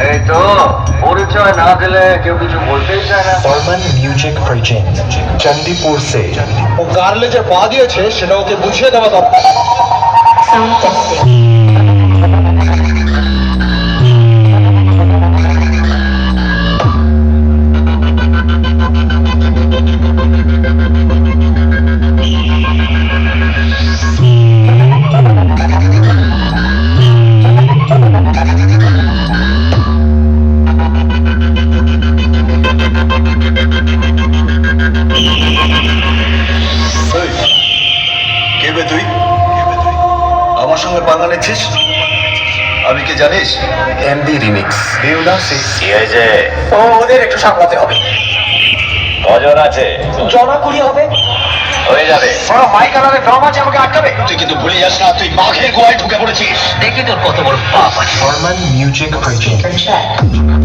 এই তো পরিচয় না দিলে কেউ কিছু বলতেই চায় না। फॉर्मन म्यूजिक प्रेजेंट चंदीपुर से ও গার্লে যে পা দিয়েছে সেটা ওকে বুঝিয়ে দেওয়া দরকার। Sound testing. কে বে তুই? আমার সঙ্গে পাঙ্গা নিচ্ছিস? আমি কি জানিস? एमडी रिमिक्स देवदा से কি হয়েছে? ও ওদের একটু সামলাতে হবে। নজর আছে, জনা কুড়ি হবে। হয়ে যাবে। ওরা মাইক আলাদা ড্রাম আছে আমাকে আটকাবে। তুই কিন্তু ভুলে যাস না তুই বাঘের গোয়ায় ঢুকে পড়েছিস। দেখি তোর কত বড় পাপ আছে। Forman music present Check.